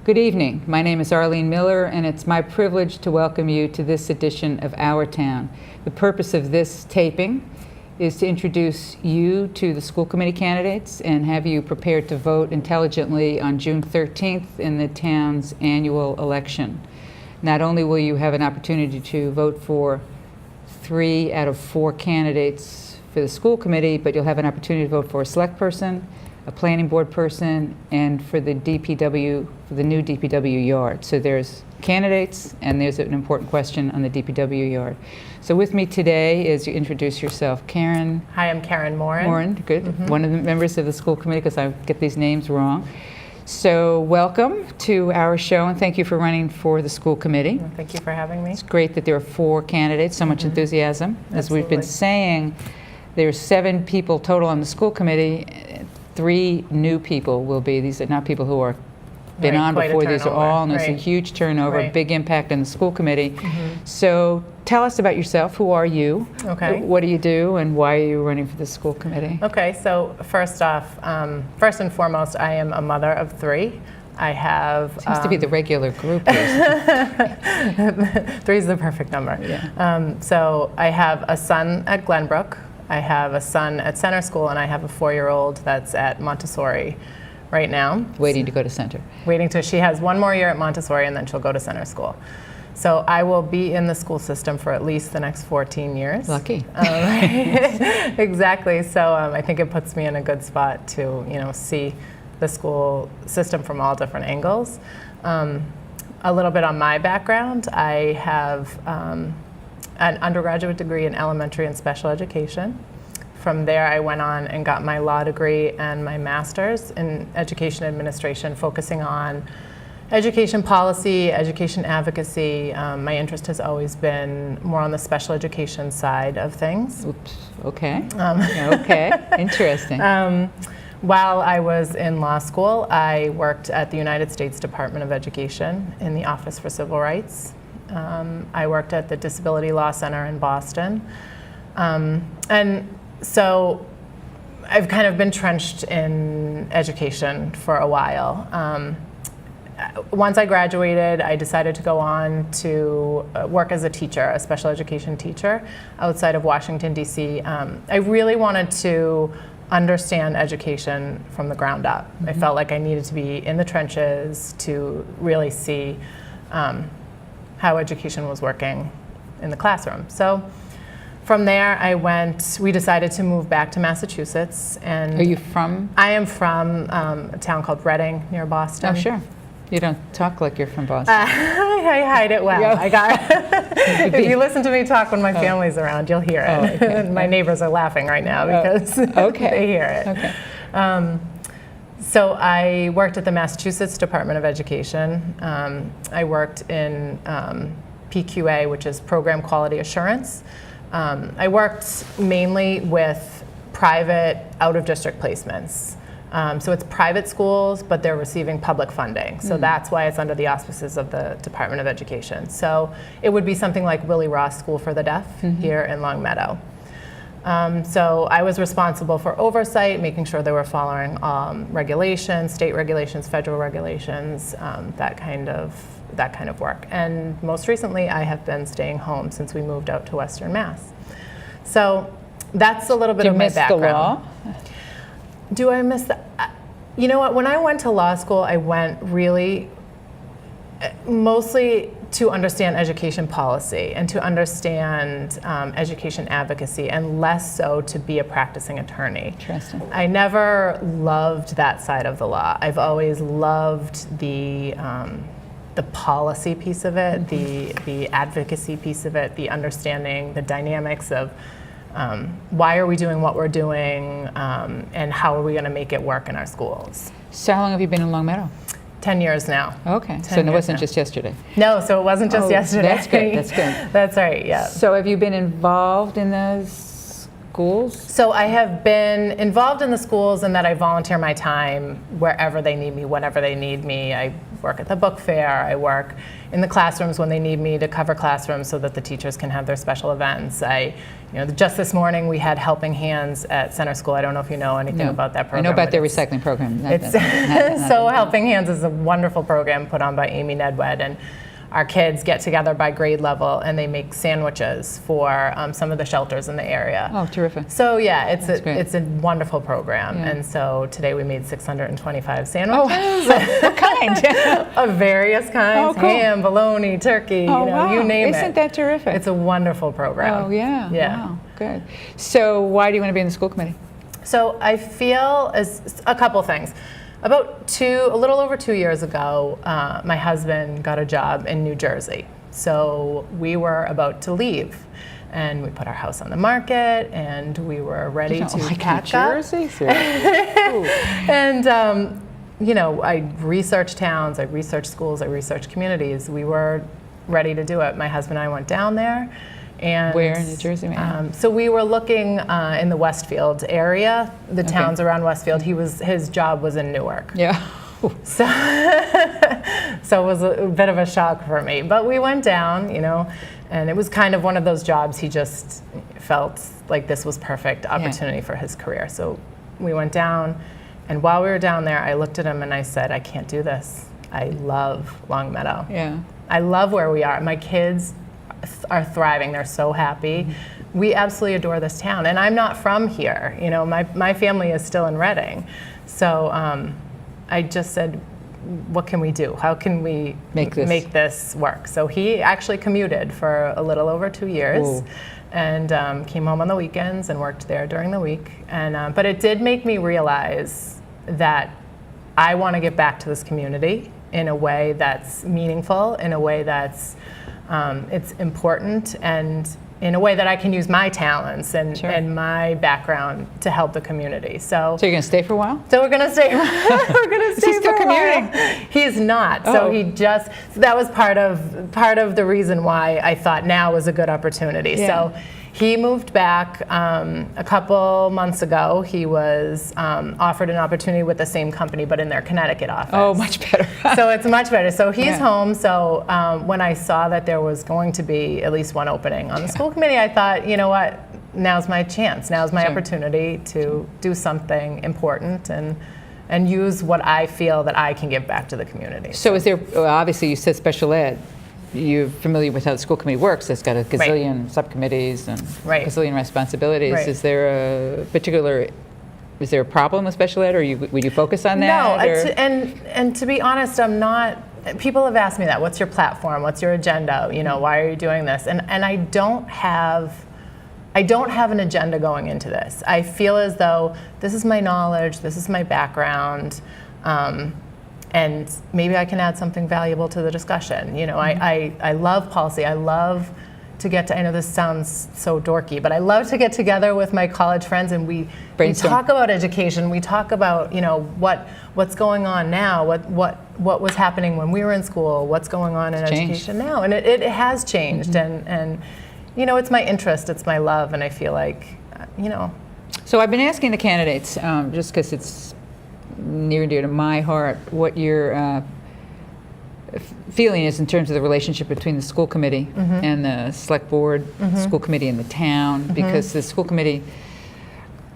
Good evening. My name is Arlene Miller, and it's my privilege to welcome you to this edition of Our Town. The purpose of this taping is to introduce you to the school committee candidates and have you prepared to vote intelligently on June 13th in the town's annual election. Not only will you have an opportunity to vote for 3 out of 4 candidates for the school committee, but you'll have an opportunity to vote for a select person, a planning board person, and for the DPW, for the new DPW yard. So there's candidates, and there's an important question on the DPW yard. So with me today is, you introduce yourself, Karen. Hi, I'm Karen Morin. Morin, good. One of the members of the school committee, because I get these names wrong. So welcome to our show, and thank you for running for the school committee. Well, thank you for having me. It's great that there are 4 candidates, so much enthusiasm. As we've been Absolutely. saying, there's 7 people total on the school committee. 3 new people will be. These are not people who are been Right, on quite a before. These are turnover, all, and there's a right. huge turnover, Right. big impact on the school committee. So tell us about yourself. Who are you? Okay. What do you do, and why are you running for the school committee? Okay, so first off, first and foremost, I am a mother of 3. I have... Seems to be the regular group here. 3 is the perfect number. Yeah. So I have a son at Glenbrook, I have a son at Center School, and I have a 4-year-old that's at Montessori right now. Waiting to go to center. She has 1 more year at Montessori, and then she'll go to Center School. So I will be in the school system for at least the next 14 years. Lucky. Exactly. So I think it puts me in a good spot to, see the school system from all different angles. A little bit on my background, I have an undergraduate degree in elementary and special education. From there, I went on and got my law degree and my master's in education administration, focusing on education policy, education advocacy. My interest has always been more on the special education side of things. Oops. Okay. Okay. Interesting. While I was in law school, I worked at the United States Department of Education in the Office for Civil Rights. I worked at the Disability Law Center in Boston. And so I've kind of been trenched in education for a while. Once I graduated, I decided to go on to work as a teacher, a special education teacher, outside of Washington, D.C. I really wanted to understand education from the ground up. I felt like I needed to be in the trenches to really see how education was working in the classroom. So from there, we decided to move back to Massachusetts. And Are you from? I am from a town called Reading, near Boston. Oh, sure. You don't talk like you're from Boston. I hide it well. Yeah. If you listen to me talk when my family's around, you'll hear it. Oh, okay. My neighbors are laughing right now because they hear it. Okay. So I worked at the Massachusetts Department of Education. I worked in PQA, which is Program Quality Assurance. I worked mainly with private out-of-district placements. So it's private schools, but they're receiving public funding. So that's why it's under the auspices of the Department of Education. So it would be something like Willie Ross School for the Deaf here in Longmeadow. So I was responsible for oversight, making sure they were following regulations, state regulations, federal regulations, that kind of work. And most recently, I have been staying home since we moved out to Western Mass. So that's a little bit of my background. Do you miss the law? Do I miss that? You know what? When I went to law school, I went really mostly to understand education policy and to understand education advocacy, and less so to be a practicing attorney. Interesting. I never loved that side of the law. I've always loved the policy piece of it, the advocacy piece of it, the understanding the dynamics of why are we doing what we're doing, and how are we going to make it work in our schools. So how long have you been in Longmeadow? 10 years now. Okay, so 10 it years wasn't now. just yesterday. No, so it wasn't just yesterday. That's good, that's good. That's right, yeah. So have you been involved in those schools? So I have been involved in the schools in that I volunteer my time wherever they need me, whenever they need me. I work at the book fair. I work in the classrooms when they need me to cover classrooms so that the teachers can have their special events. Just this morning we had Helping Hands at Center School. I don't know if you know anything No. about that program. I know about but their it's- recycling program. So Helping Hands is a wonderful program put on by Amy Nedwed, and our kids get together by grade level and they make sandwiches for some of the shelters in the area. Oh, terrific. So yeah, That's great. it's a wonderful program, Yeah. and so today we made 625 sandwiches What kind? of various kinds: Oh, cool. ham, bologna, turkey, Oh, wow. you name it. Isn't that terrific? It's a wonderful program. Oh, yeah. Yeah. Wow, good. So why do you want to be in the school committee? So I feel as a couple things. A little over 2 years ago, my husband got a job in New Jersey. So we were about to leave, and we put our house on the market, and we were ready You don't to like pack New up. Jersey? Seriously? And I researched towns, I researched schools, I researched communities. We were ready to do it. My husband and I went down there. And Where in New Jersey, ma'am? so we were looking in the Westfield area, the towns around Westfield. His job was in Newark. Yeah. So, so it was a bit of a shock for me. But we went down, and it was kind of one of those jobs he just felt like this was perfect opportunity for his career. So we went down, and while we were down there, I looked at him and I said, I can't do this. I love Longmeadow. Yeah. I love where we are. My kids are thriving. They're so happy. We absolutely adore this town. And I'm not from here. My family is still in Reading. So I just said, what can we do? How can we Make this work? So he actually commuted for a little over 2 years. Ooh. And came home on the weekends and worked there during the week. And but it did make me realize that I want to get back to this community in a way that's meaningful, in a way that's it's important, and in a way that I can use my talents and, Sure. and my background to help the community. So So you're going to stay for a while? we're gonna stay. We're gonna stay he still for a while. commuting? He's not. Oh. So that was part of the reason why I thought now was a good opportunity. Yeah. So he moved back a couple months ago. He was offered an opportunity with the same company, but in their Connecticut office. Oh, much better. So it's much better. So he's Yeah. home. So when I saw that there was going to be at least one opening on the school committee, I thought, you know what? Now's my chance. Now's my Sure. opportunity to do something important and use what I feel that I can give back to the community. So is there, well, obviously you said special ed. You're familiar with how the school committee works. It's got a gazillion subcommittees and Right. gazillion responsibilities. Right. Is there a problem with special ed, or would you focus on that? No, or? and to be honest, I'm not. People have asked me that. What's your platform? What's your agenda? Why are you doing this? And I don't have an agenda going into this. I feel as though this is my knowledge, this is my background, and maybe I can add something valuable to the discussion. I love policy. I love to get to, I know this sounds so dorky, but I love to get together with my college friends and we Brainstorm. talk about education. We talk about, what's going on now, what was happening when we were in school, what's going on in changed. education now. And it has changed. And it's my interest, it's my love, and I feel like, So I've been asking the candidates, just because it's near and dear to my heart, what your feeling is in terms of the relationship between the school committee and the select board, school committee and the town, because the school committee,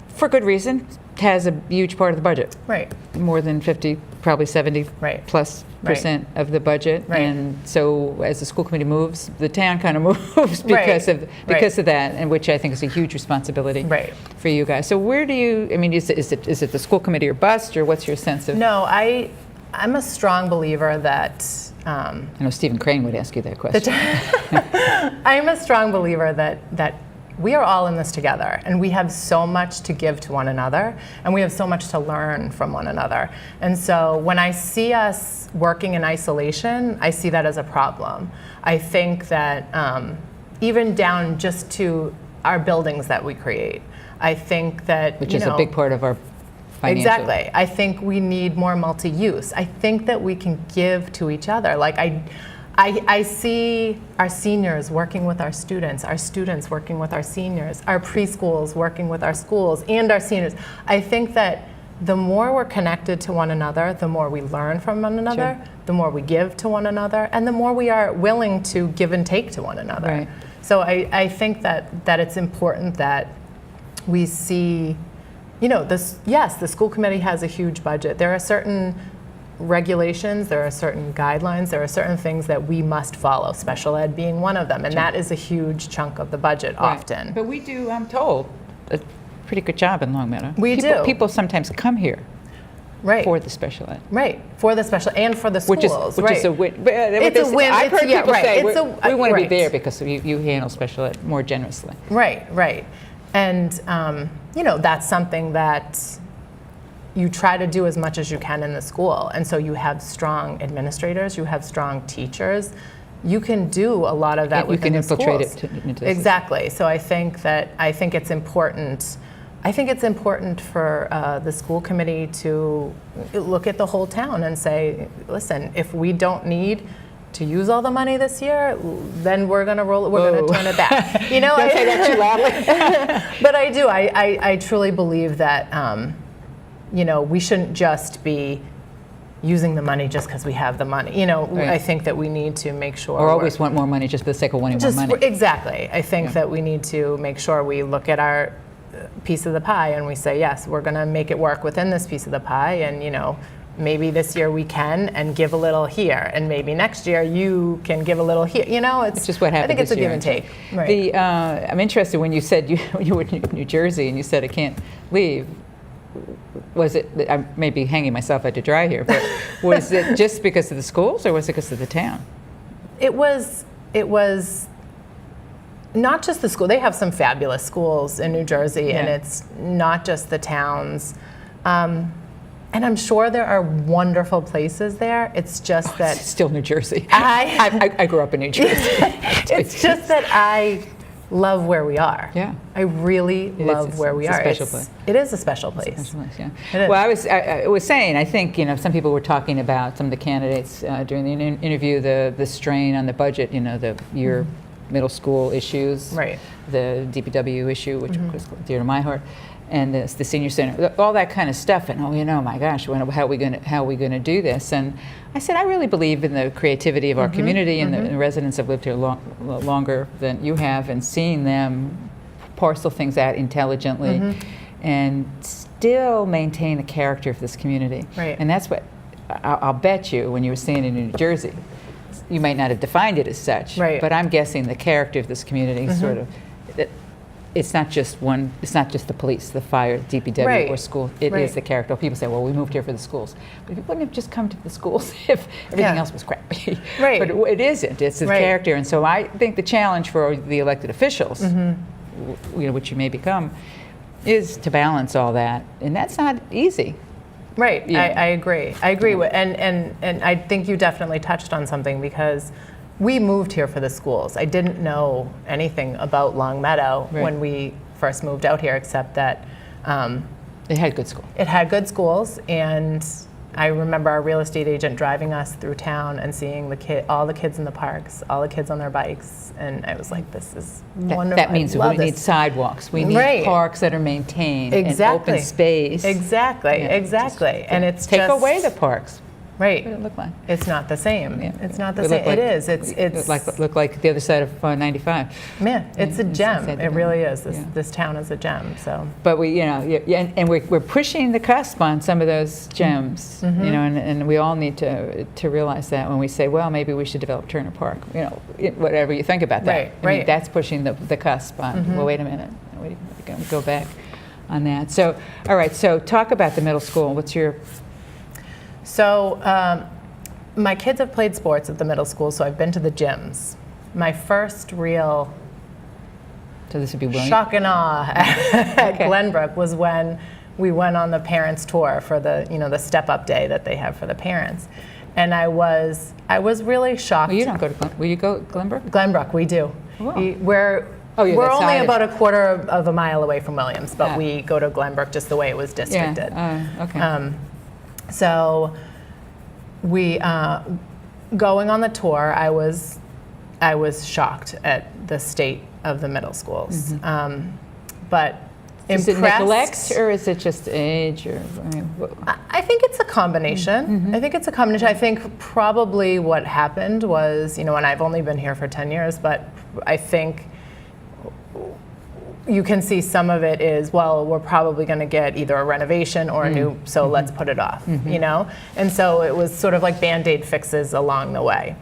for good reason, has a huge part of the budget. right. More than 50, probably 70 Right. plus Right. percent of the budget. Right. And so as the school committee moves, the town kind of moves because Right. of that, and which I think is a huge responsibility Right. for you guys. So where do you, I mean, is it the school committee or bust, or what's your sense of? No, I'm a strong believer that I know Stephen Crane would ask you that question. I'm a strong believer that we are all in this together, and we have so much to give to one another, and we have so much to learn from one another. And so when I see us working in isolation, I see that as a problem. I think that even down just to our buildings that we create, I think that, Which is a big part of our financial. Exactly. I think we need more multi-use. I think that we can give to each other. Like I see our seniors working with our students working with our seniors, our preschools working with our schools and our seniors. I think that the more we're connected to one another, the more we learn from one another, Sure. the more we give to one another, and the more we are willing to give and take to one another. Right. So I think that it's important that we see, this. Yes, the school committee has a huge budget. There are certain regulations, there are certain guidelines, there are certain things that we must follow, special ed being one of them, and that is a huge chunk of the budget often. But we do, I'm told, a pretty good job in Long Meadow. We People- do. People sometimes come here Right. for the special ed. Right, for the special, and for the Which is, schools, which right. is a win. It's a win. I've heard It's- yeah, people right. say, It's we want to be right. there because you handle special ed more generously. Right, right. And, that's something that you try to do as much as you can in the school. And so you have strong administrators, you have strong teachers. You can do a lot of that You within can the infiltrate it schools. into the system. Exactly. So I think it's important. I think it's important for the school committee to look at the whole town and say, listen, if we don't need to use all the money this year, then we're going to turn it back. Don't say that too loudly. But I do. I truly believe that we shouldn't just be using the money just because we have the money. Right. I think that we need to make sure. Or always want more money just for the sake of wanting more money. Exactly. I think Yeah. that we need to make sure we look at our piece of the pie and we say, yes, we're going to make it work within this piece of the pie, and maybe this year we can and give a little here, and maybe next year you can give a little here. It's Just what happened I think it's a this year, give and take. actually. Right. I'm interested when you said you were in New Jersey and you said I can't leave. Was it, I may be hanging myself out to dry here, but was it just because of the schools or was it because of the town? It was not just the school. They have some fabulous schools in New Jersey, and Yeah. it's not just the towns. And I'm sure there are wonderful places there. It's just that It's still New Jersey. I I grew up in New Jersey. it's just that I love where we are. Yeah. I really love it's- where we it's a are. special place. It is a special place. Special place, yeah. It is. Well, I was saying, I think, some people were talking about, some of the candidates during the interview, the strain on the budget, your middle school issues. Right. The DPW issue, which of course dear to my heart, and the senior center, all that kind of stuff. And my gosh, how are we going to do this? And I said, I really believe in the creativity of our community, and the residents have lived here longer than you have, and seeing them parcel things out intelligently and still maintain the character of this community. Right. And that's what I'll bet you when you were saying in New Jersey, you might not have defined it as such, Right. but I'm guessing the character of this community sort of, it's not just the police, the fire, DPW, Right. or school. It is Right. the character. People say, well, we moved here for the schools. But people wouldn't have just come to the schools if everything Yeah. else was crappy. Right. But it isn't. It's the Right. character. And so I think the challenge for the elected officials, which you may become, is to balance all that. And that's not easy. Right. Yeah. I agree. I agree with, and I think you definitely touched on something, because we moved here for the schools. I didn't know anything about Long Meadow Right. when we first moved out here, except that They had good school. it had good schools, and I remember our real estate agent driving us through town and seeing all the kids in the parks, all the kids on their bikes, and I was like, "This is wonderful." That means I we love need this. sidewalks. We need Right. parks that are maintained Exactly. and open space. Exactly, Yeah, exactly, and it's Take just, away the parks. right. What did it look like? It's not the same. Yeah. It's not the It same. looked like- It is. It's look like the other side of 95. man. It's a it's gem. inside the It really gem. is. Yeah. This town is a gem. So But and we're pushing the cusp on some of those gems, Mm-hmm. and we all need to realize that when we say, well, maybe we should develop Turner Park, whatever you think about that. Right, I mean, right. Mm-hmm. that's pushing the cusp on, well, wait a minute, we go back on that. So, all right, so talk about the middle school. What's your, my kids have played sports at the middle school, so I've been to the gyms. My first real so this would be William? shock and awe at Okay. Glenbrook was when we went on the parents tour for the step up day that they have for the parents, and I was really shocked. Well, you don't go to will you go Glenbrook? Glenbrook, we do. Oh. We're you're we're that only side of- about a quarter of a mile away from Williams, but Ah. we go to Glenbrook just the way it was districted. Okay. So we going on the tour, I was shocked at the state of the middle schools. But Is it impressed. neglect, or is it just age, or, I mean, I think it's a combination. I think it's a combination. I think probably what happened was, and I've only been here for 10 years, but I think you can see some of it is, well, we're probably going to get either a renovation or a new, so let's put it off, And so it was sort of like Band-Aid fixes along the way,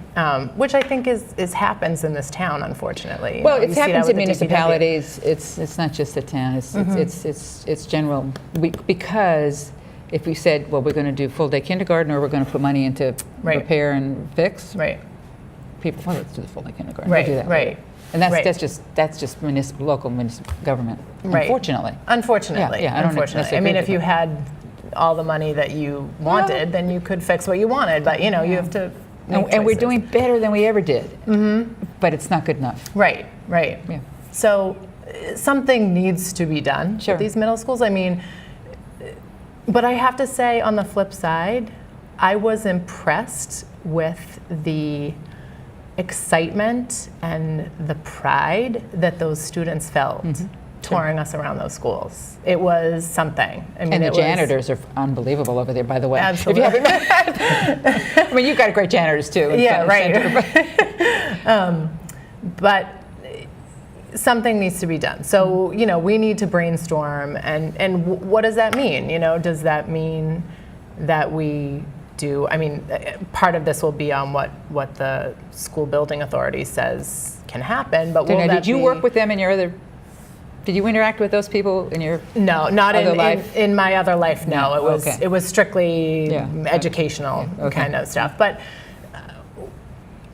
which I think is happens in this town, unfortunately. Well, You it see that happens with in the DPW. municipalities. It's not just the town. It's general. Because if we said, well, we're going to do full-day kindergarten, or we're going to put money into Right. repair and fix, Right. people, well, let's do the full-day kindergarten. Right, We'll do that right, later. And that's right. that's just local municipal government. Right. Unfortunately. Unfortunately, Yeah, I don't unfortunately. necessarily I mean, agree if with you that. had all the money that you wanted, then you could fix what you wanted. But you have to. Make And we're choices. doing better than we ever did. But it's not good enough. Right, right. Yeah. So something needs to be done Sure. with these middle schools. I mean, but I have to say, on the flip side, I was impressed with the excitement and the pride that those students felt touring us around those schools. It was something. I mean, And the it was- janitors are unbelievable over there, by the way. Absolutely. If you haven't, I mean, you've got great janitors too. in Yeah, Center, right. But something needs to be done. So, we need to brainstorm, and what does that mean? Does that mean that we do, part of this will be on what the school building authority says can happen, but So will now, that did you be- work with them in your other? Did you interact with those people in your? No, not other in, life? in my other life. No, No, it was okay. it was strictly Yeah. educational Okay. kind of stuff. But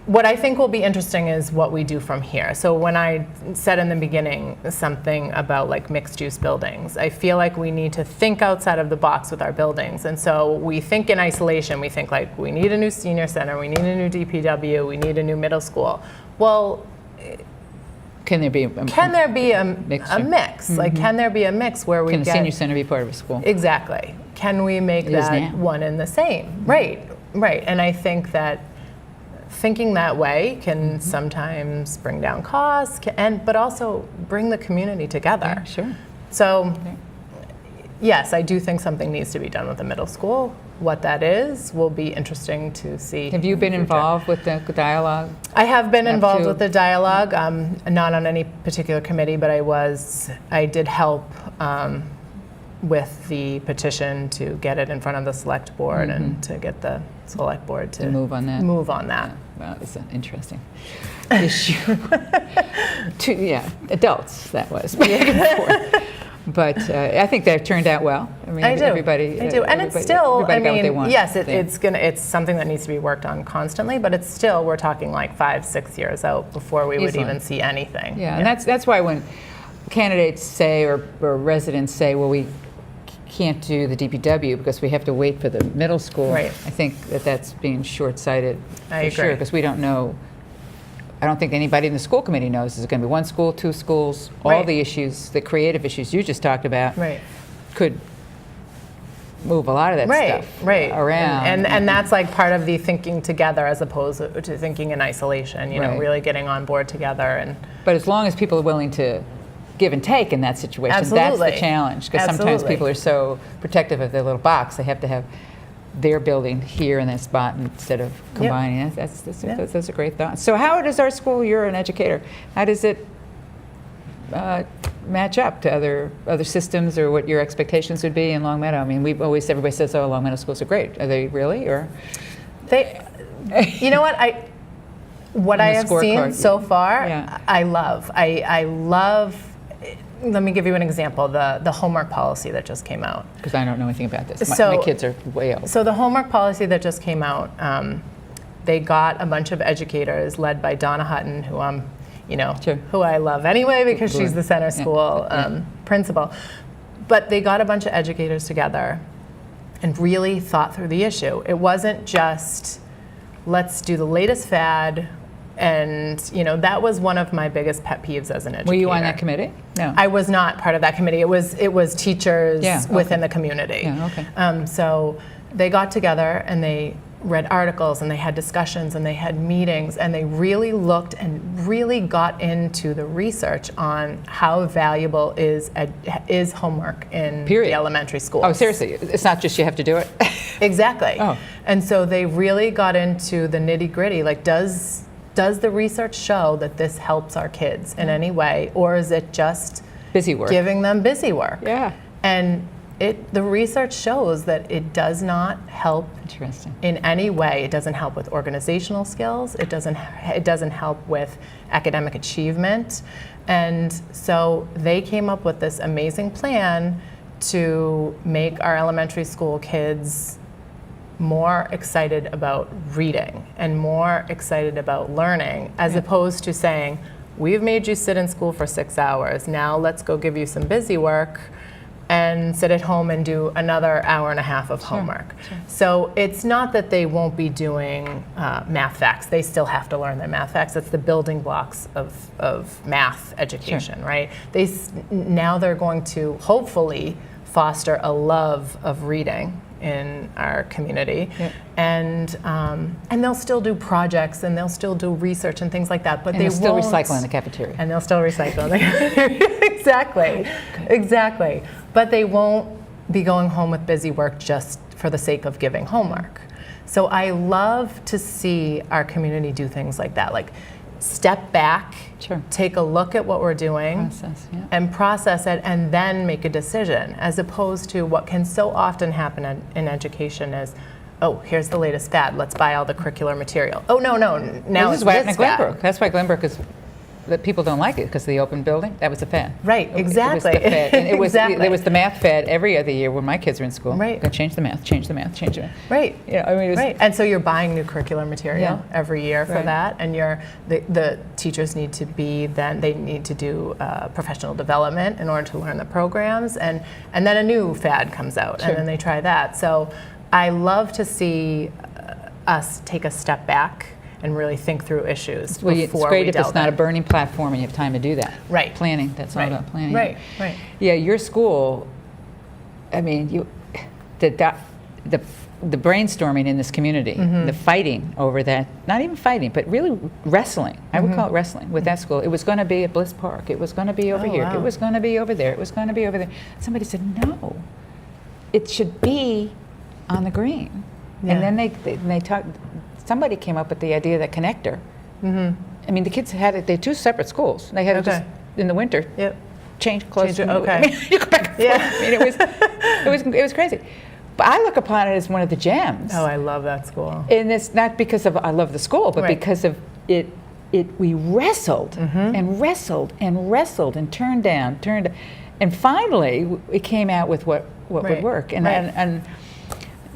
what I think will be interesting is what we do from here. So when I said in the beginning something about like mixed use buildings, I feel like we need to think outside of the box with our buildings. And so we think in isolation, we think like we need a new senior center, we need a new DPW, we need a new middle school. Well, Can there be? can there be a Mixture. mix? Like, can there be a mix where we Can the get senior center be part of a school? Exactly. Can we make It is that now. one and the same? Right, right. And I think that thinking that way can sometimes bring down costs, but also bring the community together. Yeah, sure. So, yes, I do think something needs to be done with the middle school. What that is will be interesting to see. Have you been in the future. involved with the dialogue? I have been Up involved to- with the dialogue, not on any particular committee, but I did help with the petition to get it in front of the select board and to get the select board to move on that? Move on that. Well, it's an interesting issue. Adults, that was. But I think that turned out well. I mean, I do. everybody. I do, and it's still. Everybody got what they want. yes, there. it's something that needs to be worked on constantly. But it's still, we're talking like 5-6 years out before we would Easily. even see anything. Yeah, and that's why when candidates say or residents say, well, we can't do the DPW because we have to wait for the middle school. Right. I think that's being short-sighted. I for sure, agree. because we don't know. I don't think anybody in the school committee knows. Is it going to be one school, two schools? All Right. the issues, the creative issues you just talked about, Right. could move a lot of that Right, stuff right. around. And that's like part of the thinking together as opposed to thinking in isolation, Right. really getting on board together. And But as long as people are willing to give and take in that situation, that's Absolutely. the challenge. Because sometimes Absolutely. people are so protective of their little box, they have to have their building here in that spot instead of combining. That's a great thought. So how does our school, you're an educator, how does it match up to other systems, or what your expectations would be in Long Meadow? I mean, everybody says, oh, Long Meadow schools are great. Are they really? Or you know what On I the have seen scorecard. so far, Yeah. I love. I love. Let me give you an example. The homework policy that just came out. because I don't know anything about this. My So- kids are way old. So the homework policy that just came out, they got a bunch of educators led by Donna Hutton, who Sure. who I love anyway because she's the center school principal. But they got a bunch of educators together and really thought through the issue. It wasn't just let's do the latest fad, and that was one of my biggest pet peeves as an educator. Were you on that committee? No. I was not part of that committee. It was teachers Yeah, within okay. the community. Yeah, okay. So they got together and they read articles and they had discussions and they had meetings and they really looked and really got into the research on how valuable is homework in Period. the elementary schools. Oh, seriously, it's not just you have to do it. Exactly. Oh. And so they really got into the nitty gritty. Like, does the research show that this helps our kids in any way, or is it just Busy work. giving them busy work? Yeah. And the research shows that it does not help Interesting. in any way. It doesn't help with organizational skills. It doesn't help with academic achievement. And so they came up with this amazing plan to make our elementary school kids more excited about reading and more excited about learning, as opposed to saying, we've made you sit in school for 6 hours, now let's go give you some busy work and sit at home and do another hour and a half of homework. So it's not that they won't be doing math facts. They still have to learn their math facts. That's the building blocks of math education, right? Now they're going to hopefully foster a love of reading in our community. Yep. And they'll still do projects and they'll still do research and things like that, but And they they'll still won't, recycle in the cafeteria. and they'll still recycle in the cafeteria. Exactly. But they won't be going home with busy work just for the sake of giving homework. So I love to see our community do things like that, like step back, Sure. take a look at what we're doing, Process, yeah. and process it, and then make a decision, as opposed to what can so often happen in education is, oh, here's the latest fad, let's buy all the curricular material. Oh, no, now This it's is what happened this at fad. Glenbrook. That's why Glenbrook is, that people don't like it, because of the open building. That was a fad. Right, exactly. It was the fad. And it was, Exactly. there was the math fad every other year when my kids were in school. Right. Gonna change the math, change the math, change the math. Right. Yeah, I mean, it was, Right, and so you're buying new curricular material Yeah. every year for Right. that, and the teachers need to they need to do professional development in order to learn the programs, and then a new fad comes out, Sure. and then they try that. So I love to see us take a step back and really think through issues well, it's before great we if it's delve not a in. burning platform and you have time to do that. Right. Planning, that's all Right. about planning. Right. Yeah, your school, I mean, the brainstorming in this community, Mm-hmm. the fighting over that, not even fighting, but really wrestling. I would call it wrestling with that school. It was going to be at Bliss Park. It was going to be over Oh, here. wow. It was going to be over there. It was going to be over there. Somebody said, no, it should be on the green. Yeah. And then they talked, somebody came up with the idea of that connector. I mean, the kids had it, they're two separate schools. They had to just, Okay. in the winter, Yep. change clothes. Change it, and- okay. I mean, you go back and forth. Yeah. I mean, it was crazy. But I look upon it as one of the gems. Oh, I love that school. And it's not because of I love the school, but Right. because of it. We wrestled and wrestled and wrestled and turned down, and finally it came out with what would Right. work. And Right. and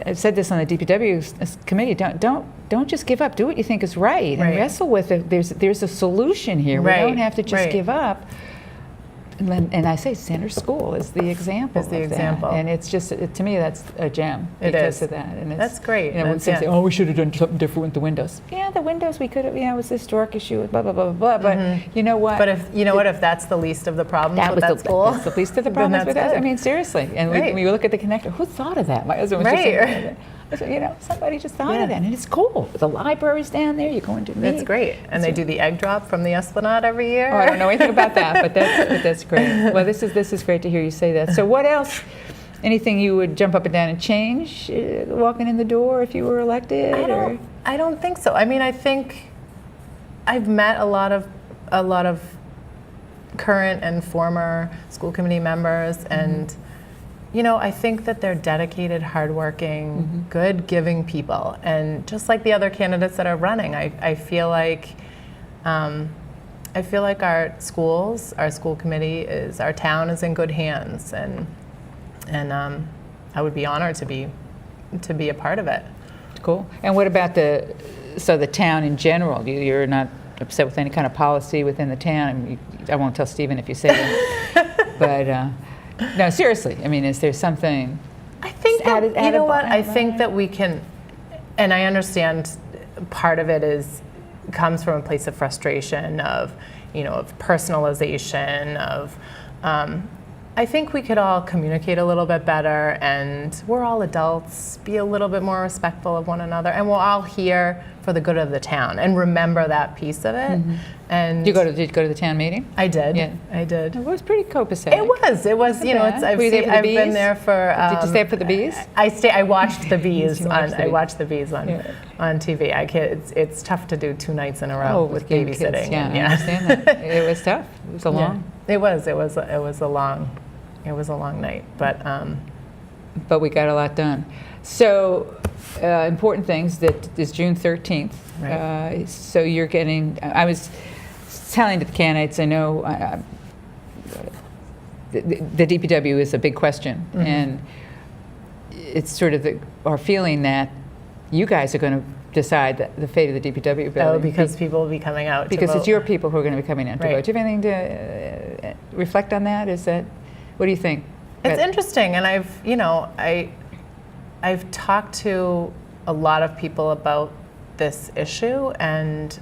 I've said this on the DPW committee. Don't just give up. Do what you think is right, and Right. wrestle with it. There's a solution here. Right. We don't have to just Right. give up. And I say Center School is the example. Is the of that. example. And it's just to me that's a gem It because is. of that. And it's, That's great. You know, when That's- some say, yeah. "Oh, we should have done something different with the windows." Yeah, the windows we could have. You know, it was a historic issue. Blah blah blah blah blah. But you know what? But if you know what, if that's the least of the problems that with was that school, that's the least of the then problems that's with us. I good. mean, seriously. And Right. when you look at the connector, who thought of that? My husband was just Right, saying, right. I said, you know, somebody just thought Yeah. of that, and it's cool. The library's down there. You go into meet. That's great. And they do the egg drop from the Esplanade every year. Oh, I don't know anything about that, but that's great. Well, this is great to hear you say that. So, what else? Anything you would jump up and down and change walking in the door if you were elected? I don't think so. I mean, I think I've met a lot of current and former school committee members, and you know, I think that they're dedicated, hardworking, good, giving people. And just like the other candidates that are running, I feel like our schools, our school committee our town is in good hands, and I would be honored to be a part of it. Cool. And what about the town in general? You're not upset with any kind of policy within the town? I mean, I won't tell Stephen if you say that. But no, seriously. I mean, is there something? I think that, Added- you know what, added- I think that we can, and I understand part of it comes from a place of frustration, of personalization, of I think we could all communicate a little bit better, and we're all adults, be a little bit more respectful of one another, and we're all here for the good of the town, and remember that piece of it. And Did you go to the town meeting? I did. Yeah. I did. It was pretty copacetic. It was, you know, bad. it's, I've, Were you there seen, for the I've been bees? there for. Did you stay up for the bees? I watched the bees You watched the I bees. watched the bees on Yeah. on TV. I can't, it's tough to do 2 nights in a row Oh, with young babysitting. kids. Yeah, and I understand that. It was tough. It was a long, It was a long night, but but we got a lot done. So, important things that is June 13th. Right. So you're getting, I was telling the candidates, I know the DPW is a big question, and it's sort of our feeling that you guys are going to decide the fate of the DPW building. because people will be coming out because to vote. it's your people who are going to be coming out to Right. vote. Do you have anything to reflect on that? What do you think? It's interesting, and I've talked to a lot of people about this issue, and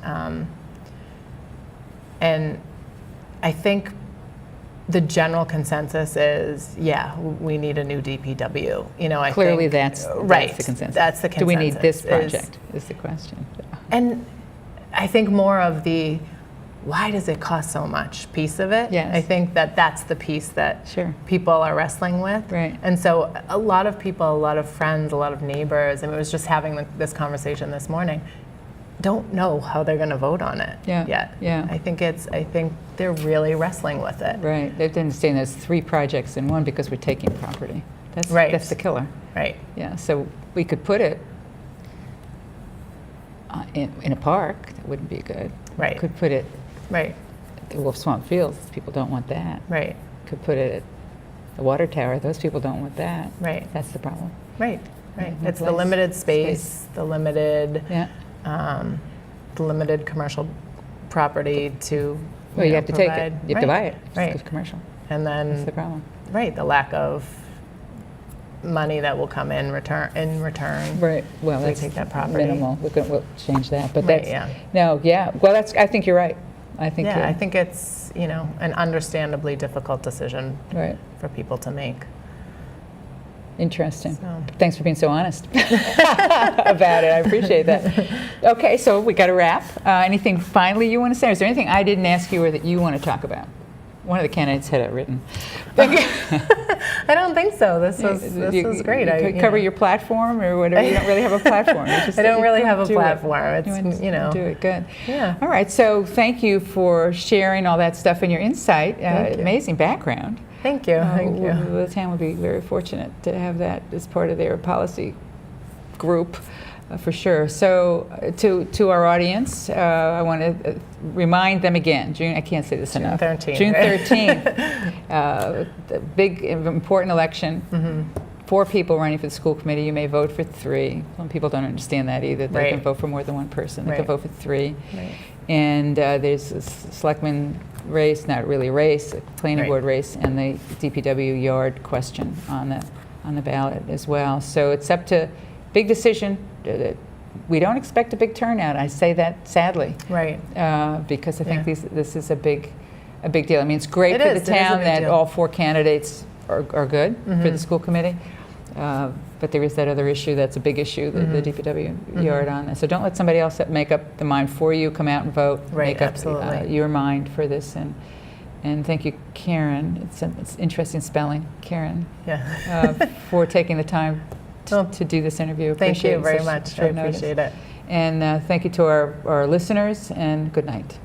I think the general consensus is, yeah, we need a new DPW. I Clearly, think, that's right. the consensus. That's the consensus. Do we need this is- project? Is the question. And I think more of the why does it cost so much piece of it. Yes. I think that's the piece that Sure. people are wrestling with. Right. And so a lot of people, a lot of friends, a lot of neighbors, and I was just having this conversation this morning, don't know how they're going to vote on it Yeah. yet. Yeah. I think they're really wrestling with it. Right. They didn't understand there's 3 projects in one because we're taking property. Right. That's the killer. Right. Yeah. So we could put it in a park. That wouldn't be good. Right. Could put it Right. at the Wolf Swamp Fields. People don't want that. Right. Could put it at the water tower. Those people don't want that. Right. That's the problem. Right. Right. No It's the place. limited space, the limited Yeah. commercial property to Well, you have to take it. provide- You have to buy Right. it. It's Right. good commercial. And That's the then problem. right, the lack of money that will come in return. Right. Well, We that's take that property. minimal. We'll change that. But Right, that's yeah. no. Yeah. Well, I think you're right. I think. Yeah, I think it's an understandably difficult decision Right. for people to make. Interesting. So. Thanks for being so honest about it. I appreciate that. Okay, so we got to wrap. Anything finally you want to say? Is there anything I didn't ask you or that you want to talk about? One of the candidates had it written. I don't think so. This was great. You could cover your platform or whatever. You don't really have a platform. You just- I don't you really have a do it. platform. It's, You want to do it. Good. Yeah. All right. So thank you for sharing all that stuff and your insight. Thank you. Amazing background. Thank you. Thank you. The town would be very fortunate to have that as part of their policy group, for sure. So to our audience, I want to remind them again, I can't say this enough. 13th, June right? 13th, the big important election. 4 people running for the school committee. You may vote for 3. Some people don't understand that either. They can Right. vote for more than one person. They can Right. vote for 3. Right. And there's a selectman race, not really a race, a planning Right. board race, and the DPW yard question on the ballot as well. So it's up to big decision. We don't expect a big turnout. I say that sadly, Right. because I think Yeah. this is a big deal. I mean, it's great It for is. the It is a town big that deal. all 4 candidates are good for the school committee. But there is that other issue that's a big issue, the DPW yard on this. So don't let somebody else make up the mind for you. Come out and vote. Right, Make up absolutely. your mind for this. And thank you, Karen. It's interesting spelling, Karen, Yeah. for taking the time Well, to do this interview. Thank Appreciate you it. very Such much. I short notice. appreciate it. And thank you to our listeners, and good night.